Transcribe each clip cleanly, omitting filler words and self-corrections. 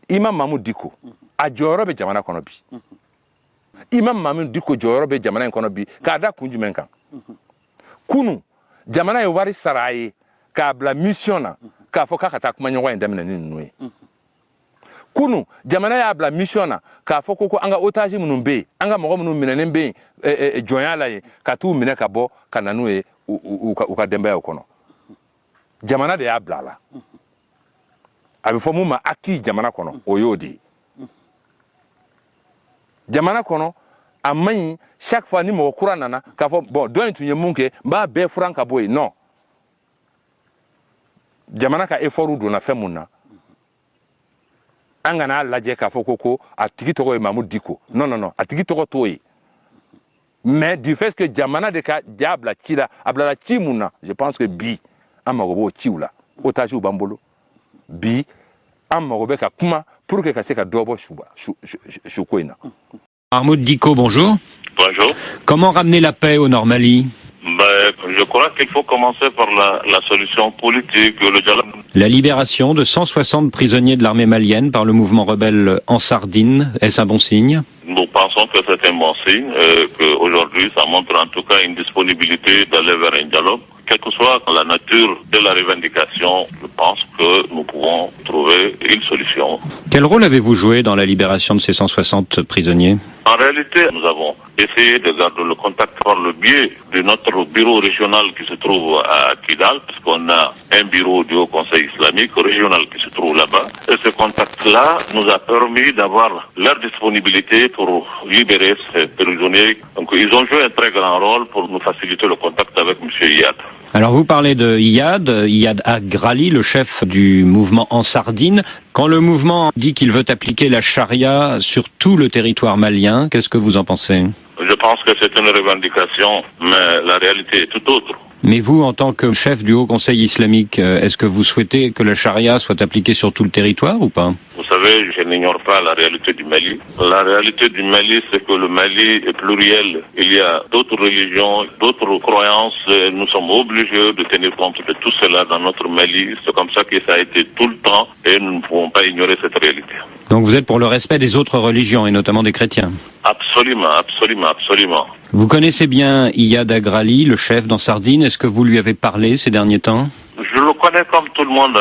Imam Mahmoud Dicko a jɔyɔrɔ bɛ jamana kɔnɔ bi. Imam Mahmoud Dicko jɔyɔrɔ bɛ jamana in kɔnɔ bi k'a da kun jumɛn kan. Kunu jamana ye wari sara a ye k'a bila mission na k'a fɔ k'a ka taa kumaɲɔgɔn in daminɛ ni ninnu ye. Kunu jamana y'a bila mission na k'a fɔ ko an ka otage minnu bɛ yen an ka mɔgɔ minnu minɛnen bɛ yen jɔnya la yen ka t'u minɛ ka bɔ ka na n'u ye u ka denbayaw kɔnɔ. Jamana de y'a bila a la. A bɛ fɔ mun ma acquis jamana kɔnɔ o y'o de ye. Jamana kɔnɔ a man ɲi chaque fois ni mɔgɔ kura nana k'a fɔ bon dɔ in tun ye mun kɛ n b'a bɛɛ furan ka bɔ yen non. Jamana ka effort donna fɛn mun na an kana lajɛ k'a fɔ ko a tigi tɔgɔ ye Mahmoud Dicko non non non a tigi tɔgɔ t'o ye mais du fait que jamana de ka ja bila ci la a bilala ci mun na je pense que bi an mago b'o ciw la otage b'an bolo bi an mago bɛ ka kuma pour que ka se ka dɔ bɔ su ko in na. Mahmoud Dicko, bonjour. Bonjour. Comment ramener la paix au Nord-Mali? Je crois qu'il faut commencer par la solution politique, le dialogue. La libération de 160 prisonniers de l'armée malienne par le mouvement rebelle Ansardine, est-ce un bon signe? Nous pensons que c'est un bon signe, qu'aujourd'hui ça montre en tout cas une disponibilité d'aller vers un dialogue. Quelle que soit la nature de la revendication, je pense que nous pouvons trouver une solution. Quel rôle avez-vous joué dans la libération de ces 160 prisonniers? En réalité, nous avons essayé de garder le contact par le biais de notre bureau régional qui se trouve à Kidal, parce qu'on a un bureau du Haut Conseil islamique régional qui se trouve là-bas. Et ce contact-là nous a permis d'avoir leur disponibilité pour libérer ces prisonniers. Donc ils ont joué un très grand rôle pour nous faciliter le contact avec M. Iyad. Alors vous parlez de Iyad Agrali, le chef du mouvement Ansardine. Quand le mouvement dit qu'il veut appliquer la charia sur tout le territoire malien, qu'est-ce que vous en pensez? Je pense que c'est une revendication, mais la réalité est tout autre. Mais vous, en tant que chef du Haut Conseil islamique, est-ce que vous souhaitez que la charia soit appliquée sur tout le territoire ou pas? Vous savez, je n'ignore pas la réalité du Mali. La réalité du Mali, c'est que le Mali est pluriel. Il y a d'autres religions, d'autres croyances. Nous sommes obligés de tenir compte de tout cela dans notre Mali. C'est comme ça que ça a été tout le temps et nous ne pouvons pas ignorer cette réalité. Donc vous êtes pour le respect des autres religions et notamment des chrétiens? Absolument, absolument, absolument. Vous connaissez bien Iyad Agrali, le chef d'Ansardine. Est-ce que vous lui avez parlé ces derniers temps? Je le connais comme tout le monde,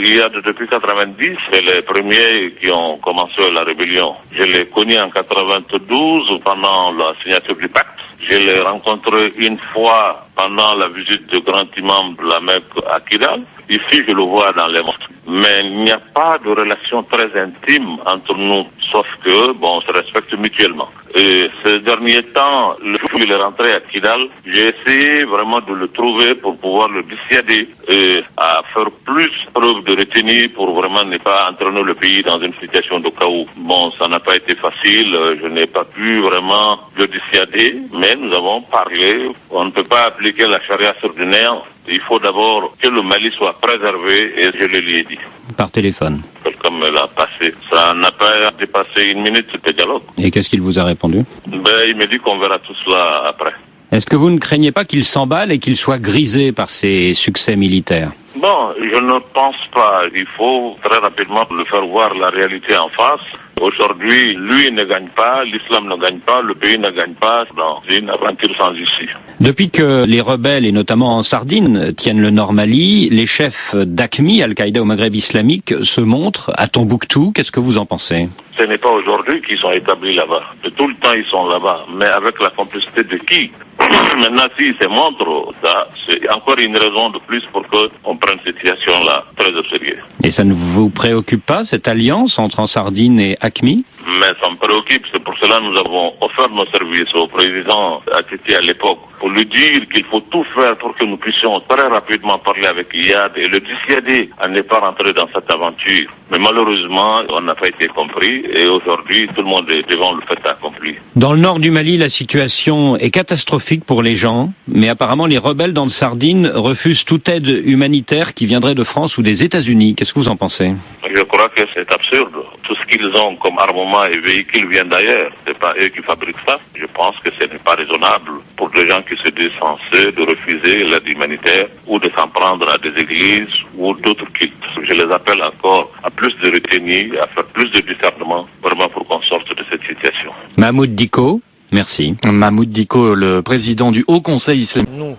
Iyad depuis 90, c'est les premiers qui ont commencé la rébellion. Je l'ai connu en 92 pendant la signature du pacte. Je l'ai rencontré une fois pendant la visite du grand imam de la Mecque à Kidal. Ici, je le vois dans les mosquées. Mais il n'y a pas de relation très intime entre nous, sauf que, bon, on se respecte mutuellement. Et ces derniers temps, le jour où il est rentré à Kidal, j'ai essayé vraiment de le trouver pour pouvoir le dissuader et à faire plus preuve de retenue pour vraiment ne pas entraîner le pays dans une situation de chaos. Bon, ça n'a pas été facile, je n'ai pas pu vraiment le dissuader, mais nous avons parlé. On ne peut pas appliquer la charia sur du néant. Il faut d'abord que le Mali soit préservé et je le lui ai dit. Par téléphone? Quelqu'un me l'a passé. Ça n'a pas dépassé une minute, ce dialogue. Et qu'est-ce qu'il vous a répondu? Il me dit qu'on verra tout cela après. Est-ce que vous ne craignez pas qu'il s'emballe et qu'il soit grisé par ses succès militaires? Bon, je ne pense pas. Il faut très rapidement le faire voir la réalité en face. Aujourd'hui, lui ne gagne pas, l'islam ne gagne pas, le pays ne gagne pas dans une aventure sans issue. Depuis que les rebelles, et notamment Ansardine, tiennent le Nord Mali, les chefs d'AQMI, Al-Qaïda au Maghreb islamique, se montrent à Tombouctou. Qu'est-ce que vous en pensez? Ce n'est pas aujourd'hui qu'ils sont établis là-bas. De tout le temps, ils sont là-bas. Mais avec la complicité de qui? Maintenant, s'ils se montrent, ça, c'est encore une raison de plus pour qu'on prenne cette situation-là très au sérieux. Et ça ne vous préoccupe pas, cette alliance entre Ansardine et AQMI? Mais ça me préoccupe, c'est pour cela que nous avons offert nos services au président Atiti à l'époque, pour lui dire qu'il faut tout faire pour que nous puissions très rapidement parler avec Iyad et le dissuader à ne pas rentrer dans cette aventure. Mais malheureusement, on n'a pas été compris et aujourd'hui, tout le monde est devant le fait accompli. Dans le nord du Mali, la situation est catastrophique pour les gens, mais apparemment les rebelles d'Ansardine refusent toute aide humanitaire qui viendrait de France ou des États-Unis. Qu'est-ce que vous en pensez? Je crois que c'est absurde. Tout ce qu'ils ont comme armement et véhicules viennent d'ailleurs. C'est pas eux qui fabriquent ça. Je pense que ce n'est pas raisonnable pour des gens qui se disent censés de refuser l'aide humanitaire ou de s'en prendre à des églises ou d'autres cultes. Je les appelle encore à plus de retenue, à faire plus de discernement, vraiment pour qu'on sorte de cette situation. Mahmoud Dicko, merci. Mahmoud Dicko, le président du Haut Conseil islamique. Nous,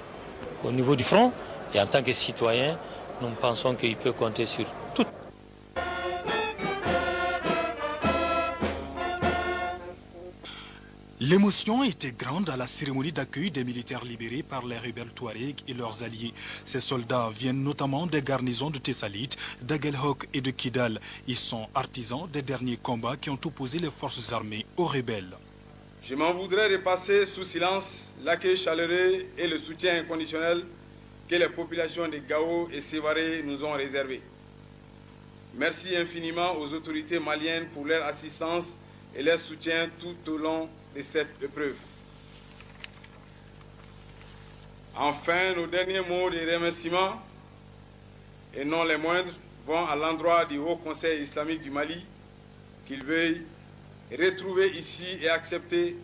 au niveau du front, et en tant que citoyens, nous pensons qu'il peut compter sur tout. L'émotion était grande à la cérémonie d'accueil des militaires libérés par les rebelles Touaregs et leurs alliés. Ces soldats viennent notamment des garnisons de Tessalit, d'Aguelhok et de Kidal. Ils sont artisans des derniers combats qui ont opposé les forces armées aux rebelles. Je m'en voudrais de passer sous silence l'accueil chaleureux et le soutien inconditionnel que les populations de Gao et Sévaré nous ont réservé. Merci infiniment aux autorités maliennes pour leur assistance et leur soutien tout au long de cette épreuve. Enfin, nos derniers mots de remerciement, et non les moindres, vont à l'endroit du Haut Conseil islamique du Mali, qu'il veuille retrouver ici et accepter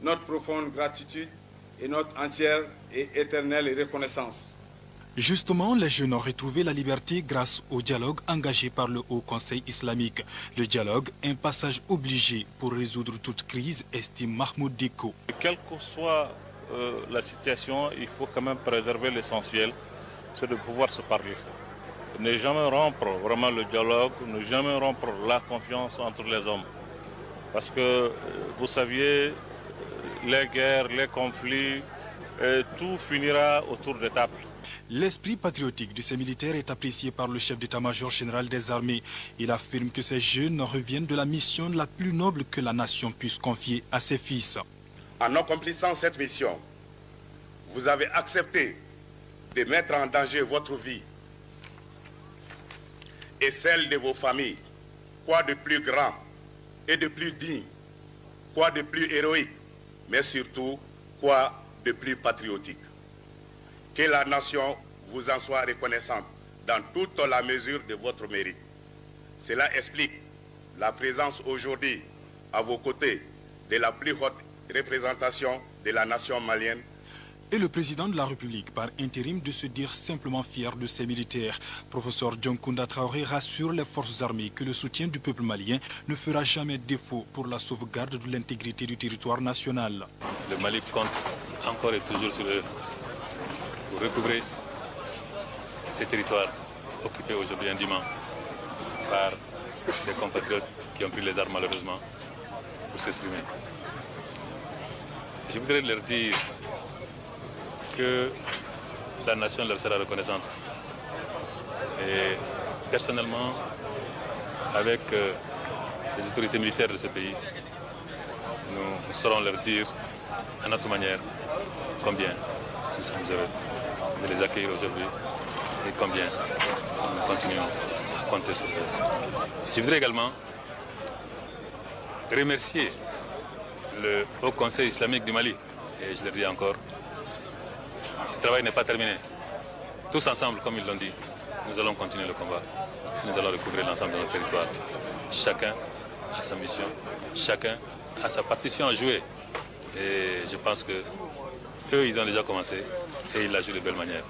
notre profonde gratitude et notre entière et éternelle reconnaissance. Justement, les jeunes ont retrouvé la liberté grâce au dialogue engagé par le Haut Conseil islamique. Le dialogue, un passage obligé pour résoudre toute crise, estime Mahmoud Dicko. Quelle que soit la situation, il faut quand même préserver l'essentiel, c'est de pouvoir se parler. Ne jamais rompre vraiment le dialogue, ne jamais rompre la confiance entre les hommes. Parce que, vous saviez, les guerres, les conflits, tout finira autour des tables. L'esprit patriotique de ces militaires est apprécié par le chef d'état-major général des armées. Il affirme que ces jeunes reviennent de la mission la plus noble que la nation puisse confier à ses fils. En accomplissant cette mission, vous avez accepté de mettre en danger votre vie et celle de vos familles. Quoi de plus grand et de plus digne, quoi de plus héroïque, mais surtout, quoi de plus patriotique. Que la nation vous en soit reconnaissante dans toute la mesure de votre mérite. Cela explique la présence aujourd'hui à vos côtés de la plus haute représentation de la nation malienne. Et le président de la République, par intérim, de se dire simplement fier de ses militaires. Professeur Dionkunda Traoré rassure les forces armées que le soutien du peuple malien ne fera jamais défaut pour la sauvegarde de l'intégrité du territoire national. Le Mali compte encore et toujours sur eux pour recouvrer ces territoires occupés aujourd'hui indûment par des compatriotes qui ont pris les armes malheureusement pour s'exprimer. Je voudrais leur dire que la nation leur sera reconnaissante. Et personnellement, avec les autorités militaires de ce pays, nous saurons leur dire à notre manière combien nous sommes heureux de les accueillir aujourd'hui et combien nous continuons à compter sur eux. Je voudrais également remercier le Haut Conseil islamique du Mali, et je le dis encore, le travail n'est pas terminé. Tous ensemble, comme ils l'ont dit, nous allons continuer le combat. Nous allons recouvrir l'ensemble de notre territoire. Chacun a sa mission, chacun a sa partition à jouer. Et je pense que eux, ils ont déjà commencé et ils la jouent de belle manière.